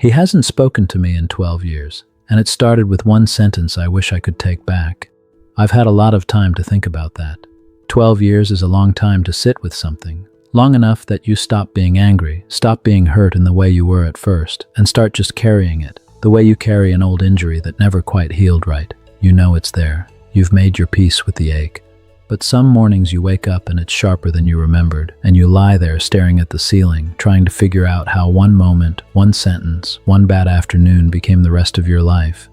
He hasn't spoken to me in 12 years, and it started with one sentence I wish I could take back. I've had a lot of time to think about that. 12 years is a long time to sit with something, long enough that you stop being angry, stop being hurt in the way you were at first, and start just carrying it, the way you carry an old injury that never quite healed right. You know it's there. You've made your peace with the ache. But some mornings you wake up and it's sharper than you remembered, and you lie there staring at the ceiling, trying to figure out how one moment, one sentence, one bad afternoon became the rest of your life.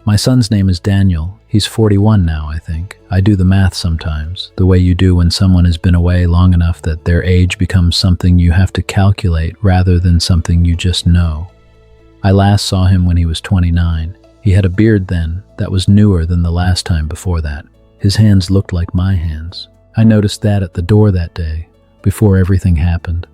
My son's name is Daniel. He's 41 now, I think. I do the math sometimes, the way you do when someone has been away long enough that their age becomes something you have to calculate rather than something you just know. I last saw him when he was 29. He had a beard then that was newer than the last time before that. His hands looked like my hands. I noticed that at the door that day, before everything happened.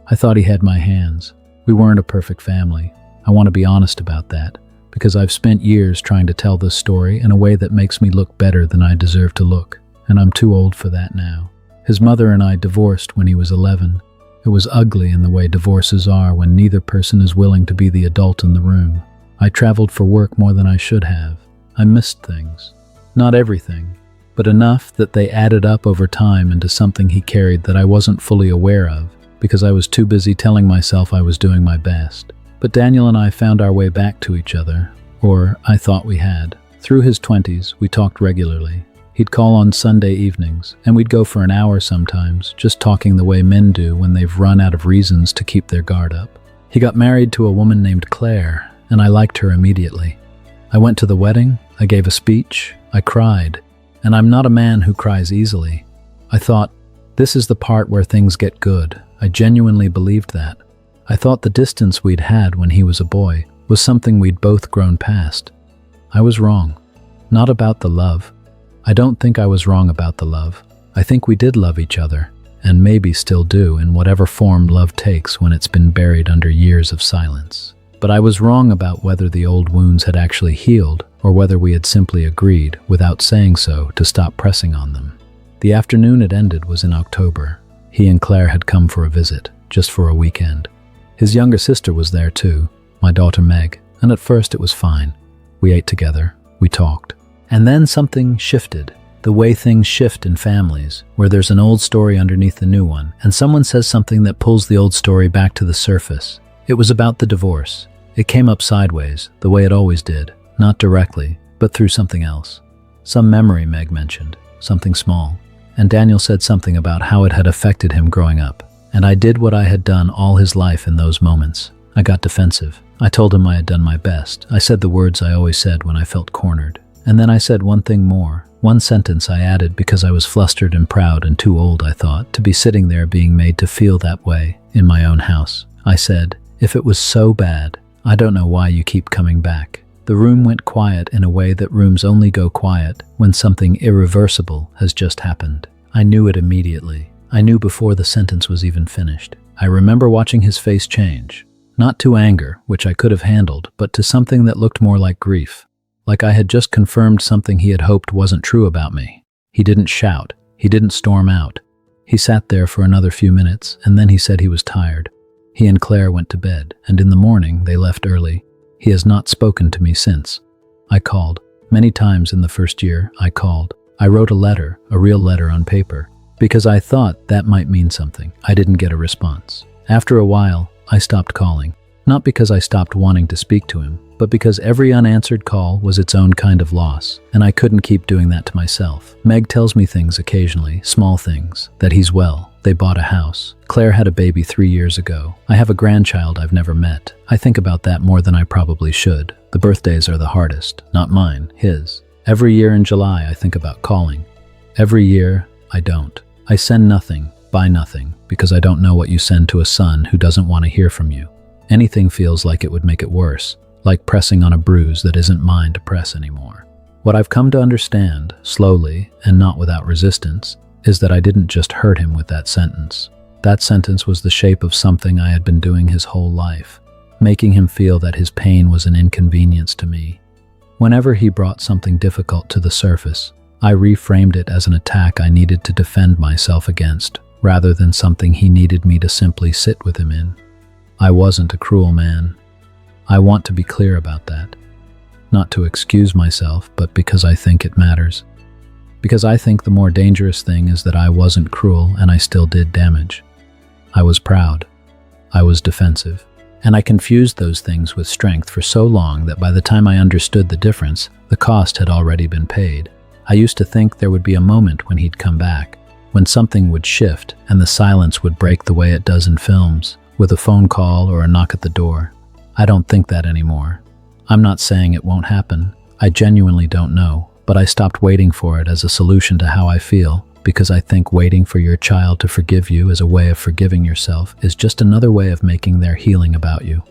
I thought he had my hands. We weren't a perfect family. I want to be honest about that, because I've spent years trying to tell this story in a way that makes me look better than I deserve to look, and I'm too old for that now. His mother and I divorced when he was 11. It was ugly in the way divorces are when neither person is willing to be the adult in the room. I traveled for work more than I should have. I missed things. Not everything, but enough that they added up over time into something he carried that I wasn't fully aware of, because I was too busy telling myself I was doing my best. But Daniel and I found our way back to each other, or I thought we had. Through his 20s, we talked regularly. He'd call on Sunday evenings, and we'd go for an hour sometimes, just talking the way men do when they've run out of reasons to keep their guard up. He got married to a woman named Claire, and I liked her immediately. I went to the wedding, I gave a speech, I cried. And I'm not a man who cries easily. I thought, this is the part where things get good. I genuinely believed that. I thought the distance we'd had when he was a boy was something we'd both grown past. I was wrong. Not about the love. I don't think I was wrong about the love. I think we did love each other, and maybe still do in whatever form love takes when it's been buried under years of silence. But I was wrong about whether the old wounds had actually healed, or whether we had simply agreed, without saying so, to stop pressing on them. The afternoon it ended was in October. He and Claire had come for a visit, just for a weekend. His younger sister was there too, my daughter Meg, and at first it was fine. We ate together, we talked. And then something shifted, the way things shift in families, where there's an old story underneath the new one, and someone says something that pulls the old story back to the surface. It was about the divorce. It came up sideways, the way it always did. Not directly, but through something else. Some memory, Meg mentioned, something small. And Daniel said something about how it had affected him growing up. And I did what I had done all his life in those moments. I got defensive. I told him I had done my best. I said the words I always said when I felt cornered. And then I said one thing more. One sentence I added because I was flustered and proud and too old, I thought, to be sitting there being made to feel that way in my own house. I said, if it was so bad, I don't know why you keep coming back. The room went quiet in a way that rooms only go quiet when something irreversible has just happened. I knew it immediately. I knew before the sentence was even finished. I remember watching his face change. Not to anger, which I could have handled, but to something that looked more like grief. Like I had just confirmed something he had hoped wasn't true about me. He didn't shout. He didn't storm out. He sat there for another few minutes, and then he said he was tired. He and Claire went to bed, and in the morning they left early. He has not spoken to me since. I called. Many times in the first year, I called. I wrote a letter, a real letter on paper, because I thought that might mean something. I didn't get a response. After a while, I stopped calling. Not because I stopped wanting to speak to him, but because every unanswered call was its own kind of loss, and I couldn't keep doing that to myself. Meg tells me things occasionally, small things, that he's well. They bought a house. Claire had a baby 3 years ago. I have a grandchild I've never met. I think about that more than I probably should. The birthdays are the hardest. Not mine, his. Every year in July I think about calling. Every year, I don't. I send nothing, buy nothing, because I don't know what you send to a son who doesn't want to hear from you. Anything feels like it would make it worse, like pressing on a bruise that isn't mine to press anymore. What I've come to understand, slowly and not without resistance, is that I didn't just hurt him with that sentence. That sentence was the shape of something I had been doing his whole life, making him feel that his pain was an inconvenience to me. Whenever he brought something difficult to the surface, I reframed it as an attack I needed to defend myself against, rather than something he needed me to simply sit with him in. I wasn't a cruel man. I want to be clear about that. Not to excuse myself, but because I think it matters. Because I think the more dangerous thing is that I wasn't cruel and I still did damage. I was proud. I was defensive. And I confused those things with strength for so long that by the time I understood the difference, the cost had already been paid. I used to think there would be a moment when he'd come back, when something would shift and the silence would break the way it does in films, with a phone call or a knock at the door. I don't think that anymore. I'm not saying it won't happen. I genuinely don't know, but I stopped waiting for it as a solution to how I feel, because I think waiting for your child to forgive you as a way of forgiving yourself is just another way of making their healing about you.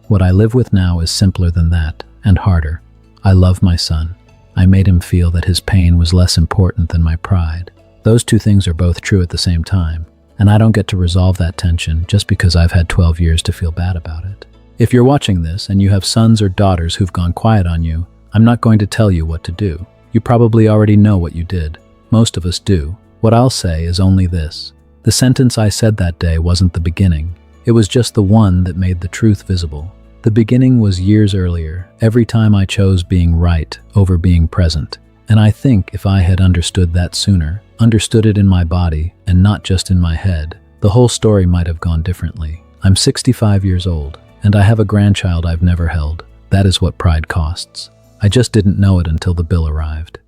What I live with now is simpler than that, and harder. I love my son. I made him feel that his pain was less important than my pride. Those two things are both true at the same time, and I don't get to resolve that tension just because I've had 12 years to feel bad about it. If you're watching this and you have sons or daughters who've gone quiet on you, I'm not going to tell you what to do. You probably already know what you did. Most of us do. What I'll say is only this. The sentence I said that day wasn't the beginning. It was just the one that made the truth visible. The beginning was years earlier, every time I chose being right over being present. And I think if I had understood that sooner, understood it in my body and not just in my head, the whole story might have gone differently. I'm 65 years old, and I have a grandchild I've never held. That is what pride costs. I just didn't know it until the bill arrived.